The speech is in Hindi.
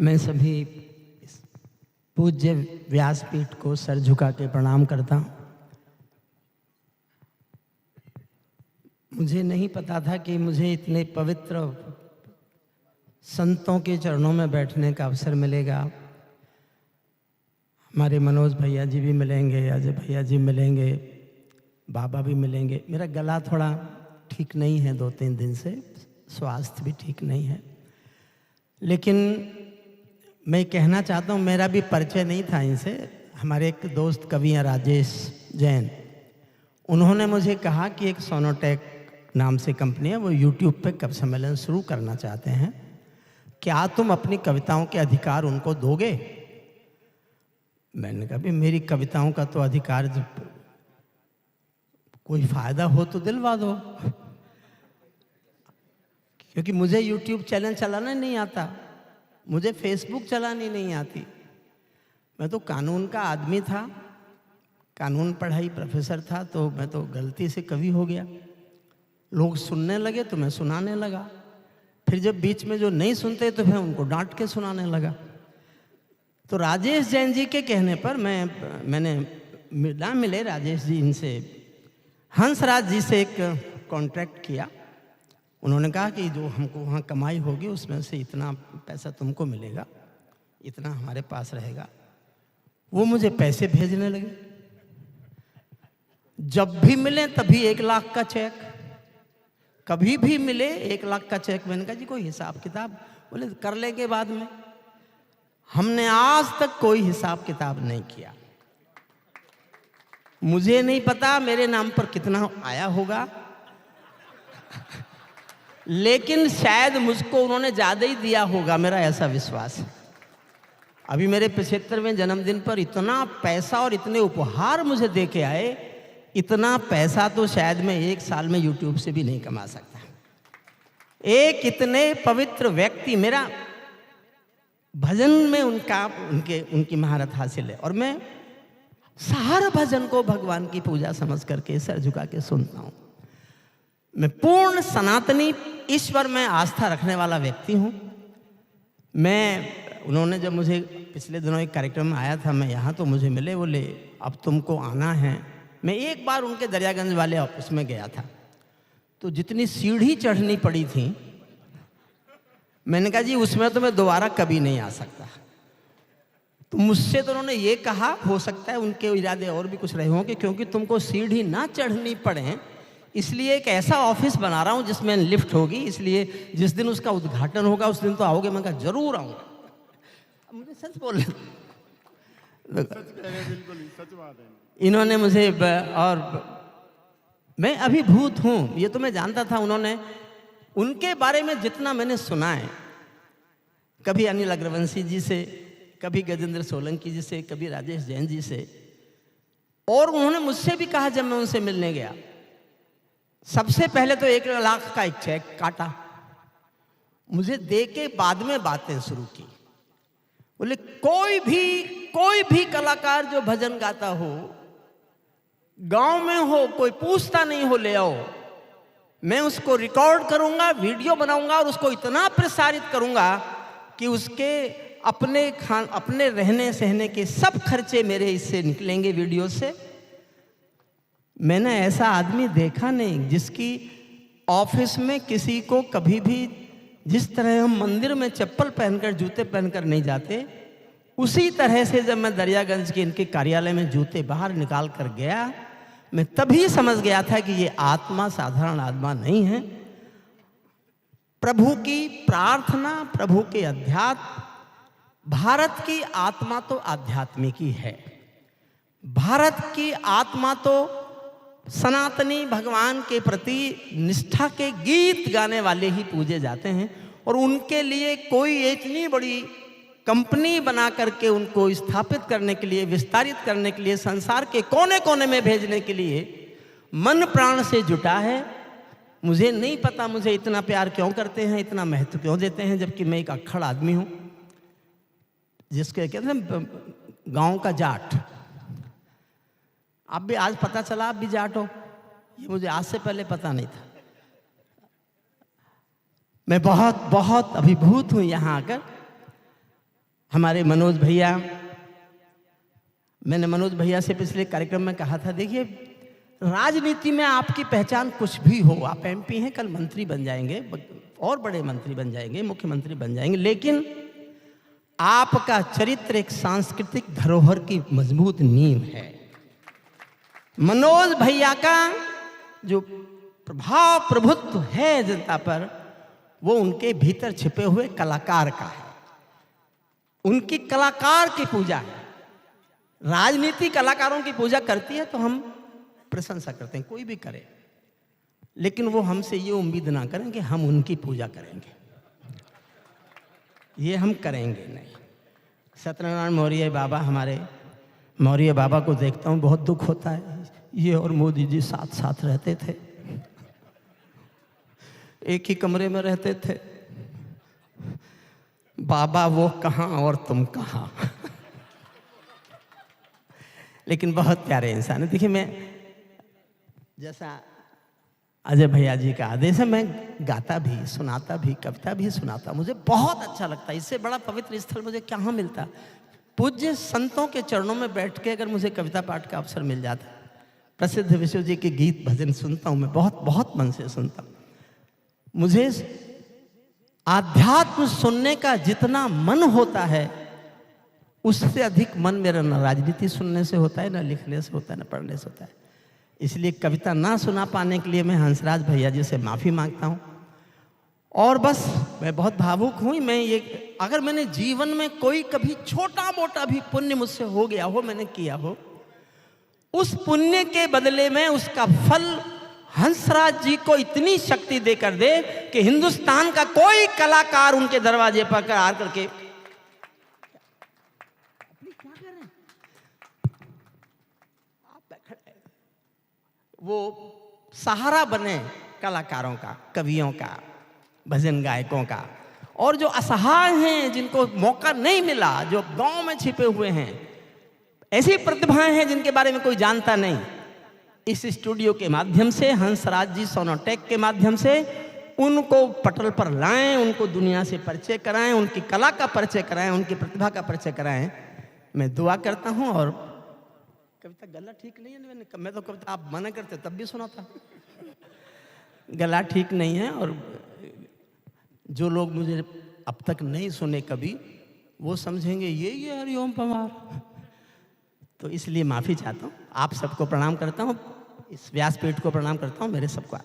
मैं सभी पूज्य व्यासपीठ को सर झुका के प्रणाम करता हूँ। मुझे नहीं पता था कि मुझे इतने पवित्र संतों के चरणों में बैठने का अवसर मिलेगा। हमारे मनोज भैया जी भी मिलेंगे, अजय भैया जी मिलेंगे, बाबा भी मिलेंगे। मेरा गला थोड़ा ठीक नहीं है, 2-3 दिन से स्वास्थ्य भी ठीक नहीं है, लेकिन मैं कहना चाहता हूँ, मेरा भी परिचय नहीं था इनसे। हमारे एक दोस्त कवि हैं राजेश जैन, उन्होंने मुझे कहा कि एक सोनोटेक नाम से कंपनी है, वो यूट्यूब पे कवि सम्मेलन शुरू करना चाहते हैं, क्या तुम अपनी कविताओं के अधिकार उनको दोगे? मैंने कहा भी मेरी कविताओं का तो अधिकार, जब कोई फायदा हो तो दिलवा दो, क्योंकि मुझे यूट्यूब चैनल चलाना नहीं आता, मुझे फेसबुक चलानी नहीं आती। मैं तो कानून का आदमी था, कानून पढ़ाई प्रोफेसर था, तो मैं तो गलती से कवि हो गया। लोग सुनने लगे तो मैं सुनाने लगा, फिर जब बीच में जो नहीं सुनते तो मैं उनको डांट के सुनाने लगा। तो राजेश जैन जी के कहने पर मैंने ना मिले राजेश जी, इनसे हंसराज जी से एक कॉन्ट्रैक्ट किया। उन्होंने कहा कि जो हमको वहाँ कमाई होगी उसमें से इतना पैसा तुमको मिलेगा, इतना हमारे पास रहेगा। वो मुझे पैसे भेजने लगे, जब भी मिले तभी 1 लाख का चेक, कभी भी मिले 1 लाख का चेक। मैंने कहा जी कोई हिसाब किताब? बोले कर लेंगे बाद में। हमने आज तक कोई हिसाब किताब नहीं किया। मुझे नहीं पता मेरे नाम पर कितना आया होगा, लेकिन शायद मुझको उन्होंने ज़्यादा ही दिया होगा, मेरा ऐसा विश्वास है। अभी मेरे 75वें जन्मदिन पर इतना पैसा और इतने उपहार मुझे दे के आए, इतना पैसा तो शायद मैं 1 साल में यूट्यूब से भी नहीं कमा सकता। एक इतने पवित्र व्यक्ति, मेरा भजन में उनकी महारत हासिल है, और मैं हर भजन को भगवान की पूजा समझ करके सर झुका के सुनता हूँ। मैं पूर्ण सनातनी ईश्वर में आस्था रखने वाला व्यक्ति हूँ। उन्होंने जब मुझे पिछले दिनों एक कार्यक्रम में आया था, मैं यहाँ तो मुझे मिले, बोले अब तुमको आना है। मैं एक बार उनके दरियागंज वाले ऑफिस में गया था, तो जितनी सीढ़ी चढ़नी पड़ी थी, मैंने कहा जी उसमें तो मैं दोबारा कभी नहीं आ सकता। तो मुझसे तो उन्होंने ये कहा, हो सकता है उनके इरादे और भी कुछ रहे होंगे, क्योंकि तुमको सीढ़ी ना चढ़नी पड़े इसलिए एक ऐसा ऑफिस बना रहा हूँ जिसमें लिफ्ट होगी, इसलिए जिस दिन उसका उद्घाटन होगा उस दिन तो आओगे। मैं कहा जरूर आऊँगा। मुझे सच बोल रहे, बिल्कुल सच बात है। इन्होंने मुझे, और मैं अभिभूत हूँ, ये तो मैं जानता था। उन्होंने, उनके बारे में जितना मैंने सुना है, कभी अनिल अग्रवंशी जी से, कभी गजेंद्र सोलंकी जी से, कभी राजेश जैन जी से, और उन्होंने मुझसे भी कहा जब मैं उनसे मिलने गया, सबसे पहले तो 1 लाख का एक चेक काटा, मुझे दे के बाद में बातें शुरू की। बोले कोई भी कलाकार जो भजन गाता हो, गांव में हो, कोई पूछता नहीं हो, ले आओ, मैं उसको रिकॉर्ड करूंगा, वीडियो बनाऊंगा और उसको इतना प्रसारित करूंगा कि उसके अपने रहने सहने के सब खर्चे मेरे इससे निकलेंगे, वीडियो से। मैंने ऐसा आदमी देखा नहीं जिसकी ऑफिस में किसी को कभी भी, जिस तरह हम मंदिर में चप्पल पहनकर, जूते पहनकर नहीं जाते, उसी तरह से जब मैं दरियागंज के इनके कार्यालय में जूते बाहर निकाल कर गया, मैं तभी समझ गया था कि ये आत्मा साधारण आत्मा नहीं है। प्रभु की प्रार्थना, प्रभु के अध्यात्म, भारत की आत्मा तो आध्यात्मिक ही है। भारत की आत्मा तो सनातनी भगवान के प्रति निष्ठा के गीत गाने वाले ही पूजे जाते हैं, और उनके लिए कोई इतनी बड़ी कंपनी बना करके उनको स्थापित करने के लिए, विस्तारित करने के लिए, संसार के कोने कोने में भेजने के लिए मन प्राण से जुटा है। मुझे नहीं पता मुझे इतना प्यार क्यों करते हैं, इतना महत्व क्यों देते हैं, जबकि मैं एक अक्खड़ आदमी हूँ, जिसके कहते हैं गांव का जाट। आप भी आज पता चला आप भी जाट हो, ये मुझे आज से पहले पता नहीं था। मैं बहुत बहुत अभिभूत हूँ यहाँ आकर। हमारे मनोज भैया, मैंने मनोज भैया से पिछले कार्यक्रम में कहा था, देखिए राजनीति में आपकी पहचान कुछ भी हो, आप एमपी हैं, कल मंत्री बन जाएंगे और बड़े मंत्री बन जाएंगे, मुख्यमंत्री बन जाएंगे, लेकिन आपका चरित्र एक सांस्कृतिक धरोहर की मजबूत नींव है। मनोज भैया का जो प्रभाव प्रभुत्व है जनता पर, वो उनके भीतर छिपे हुए कलाकार का है, उनकी कलाकार की पूजा है। राजनीति कलाकारों की पूजा करती है तो हम प्रशंसा करते हैं, कोई भी करे, लेकिन वो हमसे ये उम्मीद ना करें कि हम उनकी पूजा करेंगे, ये हम करेंगे नहीं। सत्यनारायण मौर्य बाबा, हमारे मौर्य बाबा को देखता हूँ बहुत दुख होता है। ये और मोदी जी साथ साथ रहते थे, एक ही कमरे में रहते थे, बाबा वो कहाँ और तुम कहाँ। लेकिन बहुत प्यारे इंसान है। देखिए, मैं जैसा अजय भैया जी का आदेश है, मैं गाता भी, सुनाता भी, कविता भी सुनाता, मुझे बहुत अच्छा लगता है। इससे बड़ा पवित्र स्थल मुझे कहाँ मिलता। पूज्य संतों के चरणों में बैठ के अगर मुझे कविता पाठ का अवसर मिल जाता, प्रसिद्ध विश्व जी के गीत भजन सुनता हूँ मैं, बहुत बहुत मन से सुनता हूँ। मुझे आध्यात्म सुनने का जितना मन होता है, उससे अधिक मन मेरा न राजनीति सुनने से होता है, न लिखने से होता है, न पढ़ने से होता है। इसलिए कविता ना सुना पाने के लिए मैं हंसराज भैया जी से माफ़ी मांगता हूँ। और बस मैं बहुत भावुक हूँ। मैं ये, अगर मैंने जीवन में कोई कभी छोटा मोटा भी पुण्य मुझसे हो गया हो, मैंने किया हो, उस पुण्य के बदले में उसका फल हंसराज जी को इतनी शक्ति देकर दे कि हिंदुस्तान का कोई कलाकार उनके दरवाजे पर आ करके वो सहारा बने कलाकारों का, कवियों का, भजन गायकों का। और जो असहाय हैं, जिनको मौका नहीं मिला, जो गांव में छिपे हुए हैं, ऐसी प्रतिभाएं हैं जिनके बारे में कोई जानता नहीं, इस स्टूडियो के माध्यम से, हंसराज जी सोनोटेक के माध्यम से उनको पटल पर लाएं, उनको दुनिया से परिचय कराएं, उनकी कला का परिचय कराएं, उनकी प्रतिभा का परिचय कराएं। मैं दुआ करता हूं। और कविता गला ठीक नहीं है, मैं तो कविता आप मना करते तब भी सुनाता, गला ठीक नहीं है। और जो लोग मुझे अब तक नहीं सुने कभी, वो समझेंगे ये हरिओम पवार। तो इसलिए माफ़ी चाहता हूँ, आप सबको प्रणाम करता हूँ, इस व्यासपीठ को प्रणाम करता हूँ, मेरे सबको